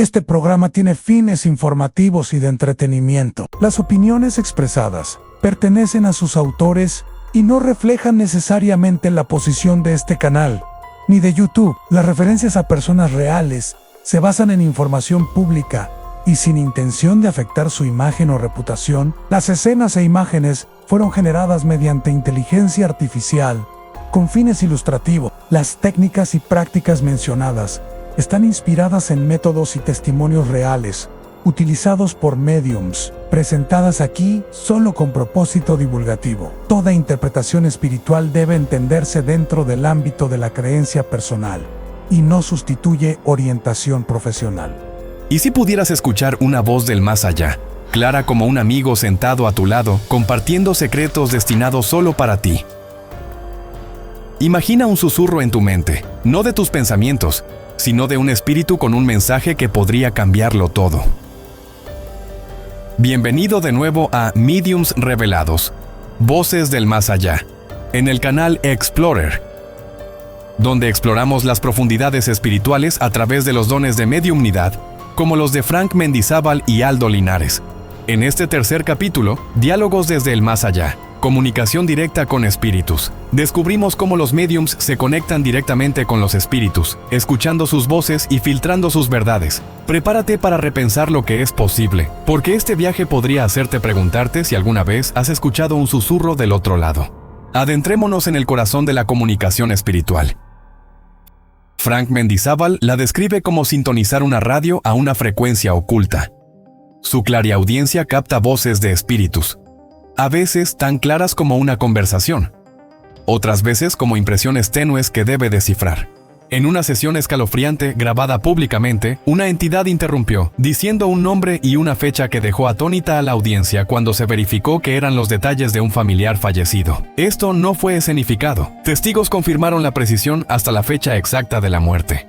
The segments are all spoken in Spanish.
Este programa tiene fines informativos y de entretenimiento. Las opiniones expresadas pertenecen a sus autores y no reflejan necesariamente la posición de este canal, ni de YouTube. Las referencias a personas reales se basan en información pública y sin intención de afectar su imagen o reputación. Las escenas e imágenes fueron generadas mediante inteligencia artificial con fines ilustrativos. Las técnicas y prácticas mencionadas están inspiradas en métodos y testimonios reales, utilizados por mediums, presentadas aquí solo con propósito divulgativo. Toda interpretación espiritual debe entenderse dentro del ámbito de la creencia personal y no sustituye orientación profesional. ¿Y si pudieras escuchar una voz del más allá, clara como un amigo sentado a tu lado, compartiendo secretos destinados solo para ti? Imagina un susurro en tu mente, no de tus pensamientos, sino de un espíritu con un mensaje que podría cambiarlo todo. Bienvenido de nuevo a Mediums Revelados, Voces del Más Allá, en el canal Explorer, donde exploramos las profundidades espirituales a través de los dones de mediumnidad, como los de Frank Mendizábal y Aldo Linares. En este tercer capítulo, Diálogos desde el Más Allá, comunicación directa con espíritus. Descubrimos cómo los mediums se conectan directamente con los espíritus, escuchando sus voces y filtrando sus verdades. Prepárate para repensar lo que es posible, porque este viaje podría hacerte preguntarte si alguna vez has escuchado un susurro del otro lado. Adentrémonos en el corazón de la comunicación espiritual. Frank Mendizábal la describe como sintonizar una radio a una frecuencia oculta. Su clariaudiencia capta voces de espíritus, a veces tan claras como una conversación, otras veces como impresiones tenues que debe descifrar. En una sesión escalofriante grabada públicamente, una entidad interrumpió, diciendo un nombre y una fecha que dejó atónita a la audiencia cuando se verificó que eran los detalles de un familiar fallecido. Esto no fue escenificado. Testigos confirmaron la precisión hasta la fecha exacta de la muerte.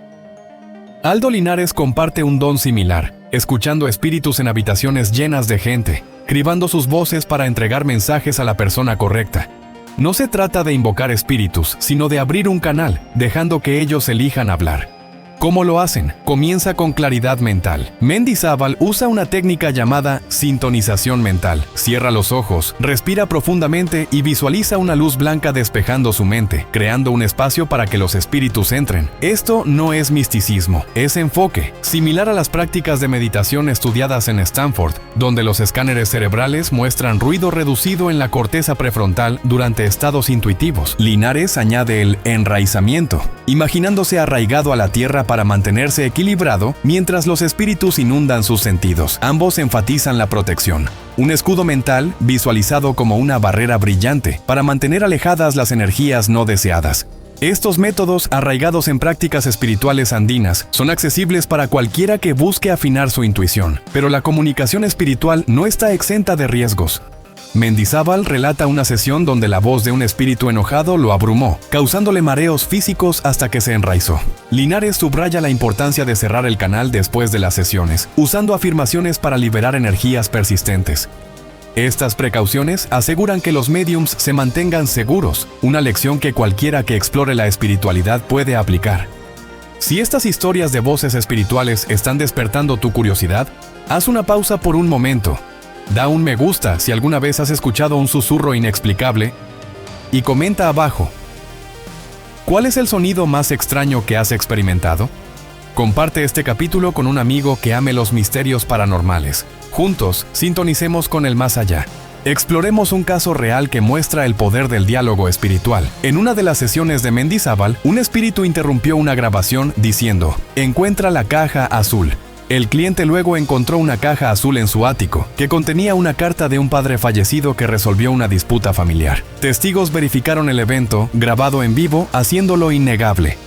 Aldo Linares comparte un don similar, escuchando espíritus en habitaciones llenas de gente, cribando sus voces para entregar mensajes a la persona correcta. No se trata de invocar espíritus, sino de abrir un canal, dejando que ellos elijan hablar. ¿Cómo lo hacen? Comienza con claridad mental. Mendizábal usa una técnica llamada sintonización mental. Cierra los ojos, respira profundamente y visualiza una luz blanca despejando su mente, creando un espacio para que los espíritus entren. Esto no es misticismo, es enfoque, similar a las prácticas de meditación estudiadas en Stanford, donde los escáneres cerebrales muestran ruido reducido en la corteza prefrontal durante estados intuitivos. Linares añade el enraizamiento, imaginándose arraigado a la tierra para mantenerse equilibrado mientras los espíritus inundan sus sentidos. Ambos enfatizan la protección. Un escudo mental visualizado como una barrera brillante para mantener alejadas las energías no deseadas. Estos métodos, arraigados en prácticas espirituales andinas, son accesibles para cualquiera que busque afinar su intuición, pero la comunicación espiritual no está exenta de riesgos. Mendizábal relata una sesión donde la voz de un espíritu enojado lo abrumó, causándole mareos físicos hasta que se enraizó. Linares subraya la importancia de cerrar el canal después de las sesiones, usando afirmaciones para liberar energías persistentes. Estas precauciones aseguran que los mediums se mantengan seguros, una lección que cualquiera que explore la espiritualidad puede aplicar. Si estas historias de voces espirituales están despertando tu curiosidad, haz una pausa por un momento. Da un me gusta si alguna vez has escuchado un susurro inexplicable y comenta abajo. ¿Cuál es el sonido más extraño que has experimentado? Comparte este capítulo con un amigo que ame los misterios paranormales. Juntos, sintonicemos con el más allá. Exploremos un caso real que muestra el poder del diálogo espiritual. En una de las sesiones de Mendizábal, un espíritu interrumpió una grabación diciendo: "Encuentra la caja azul". El cliente luego encontró una caja azul en su ático, que contenía una carta de un padre fallecido que resolvió una disputa familiar. Testigos verificaron el evento, grabado en vivo, haciéndolo innegable.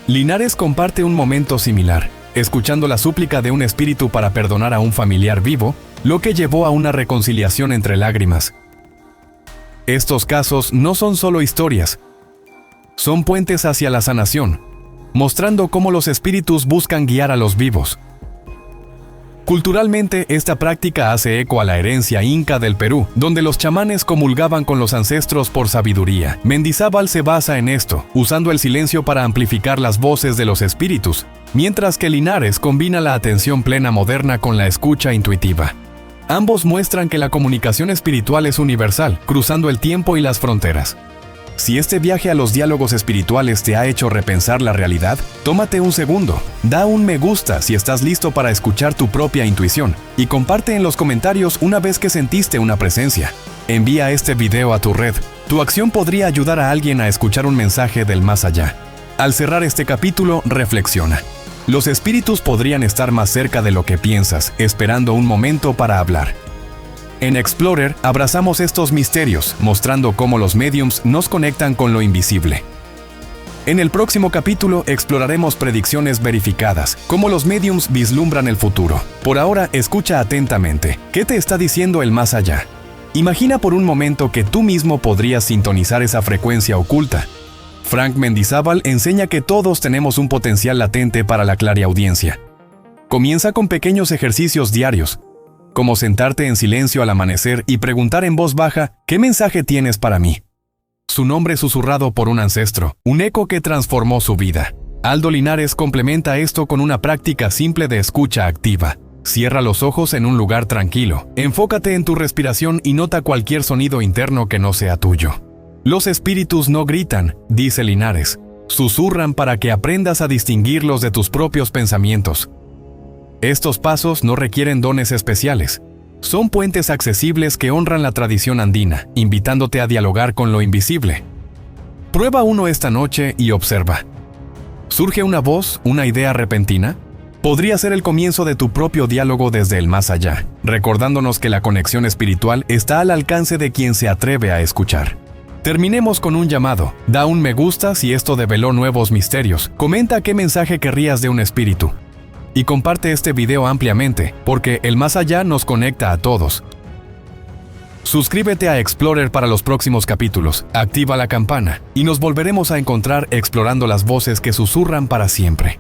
Linares comparte un momento similar, escuchando la súplica de un espíritu para perdonar a un familiar vivo, lo que llevó a una reconciliación entre lágrimas. Estos casos no son solo historias, son puentes hacia la sanación, mostrando cómo los espíritus buscan guiar a los vivos. Culturalmente, esta práctica hace eco a la herencia inca del Perú, donde los chamanes comulgaban con los ancestros por sabiduría. Mendizábal se basa en esto, usando el silencio para amplificar las voces de los espíritus, mientras que Linares combina la atención plena moderna con la escucha intuitiva. Ambos muestran que la comunicación espiritual es universal, cruzando el tiempo y las fronteras. Si este viaje a los diálogos espirituales te ha hecho repensar la realidad, tómate un segundo, da un me gusta si estás listo para escuchar tu propia intuición y comparte en los comentarios una vez que sentiste una presencia. Envía este video a tu red. Tu acción podría ayudar a alguien a escuchar un mensaje del más allá. Al cerrar este capítulo, reflexiona. Los espíritus podrían estar más cerca de lo que piensas, esperando un momento para hablar. En Explorer abrazamos estos misterios, mostrando cómo los mediums nos conectan con lo invisible. En el próximo capítulo exploraremos predicciones verificadas, cómo los mediums vislumbran el futuro. Por ahora, escucha atentamente. ¿Qué te está diciendo el más allá? Imagina por un momento que tú mismo podrías sintonizar esa frecuencia oculta. Frank Mendizábal enseña que todos tenemos un potencial latente para la clariaudiencia. Comienza con pequeños ejercicios diarios, como sentarte en silencio al amanecer y preguntar en voz baja, ¿qué mensaje tienes para mí? Su nombre susurrado por un ancestro, un eco que transformó su vida. Aldo Linares complementa esto con una práctica simple de escucha activa. Cierra los ojos en un lugar tranquilo, enfócate en tu respiración y nota cualquier sonido interno que no sea tuyo. Los espíritus no gritan, dice Linares, susurran para que aprendas a distinguirlos de tus propios pensamientos. Estos pasos no requieren dones especiales. Son puentes accesibles que honran la tradición andina, invitándote a dialogar con lo invisible. Prueba uno esta noche y observa. ¿Surge una voz, una idea repentina? Podría ser el comienzo de tu propio diálogo desde el más allá, recordándonos que la conexión espiritual está al alcance de quien se atreve a escuchar. Terminemos con un llamado. Da un me gusta si esto develó nuevos misterios. Comenta qué mensaje querrías de un espíritu. Y comparte este video ampliamente, porque el más allá nos conecta a todos. Suscríbete a Explorer para los próximos capítulos, activa la campana, y nos volveremos a encontrar explorando las voces que susurran para siempre.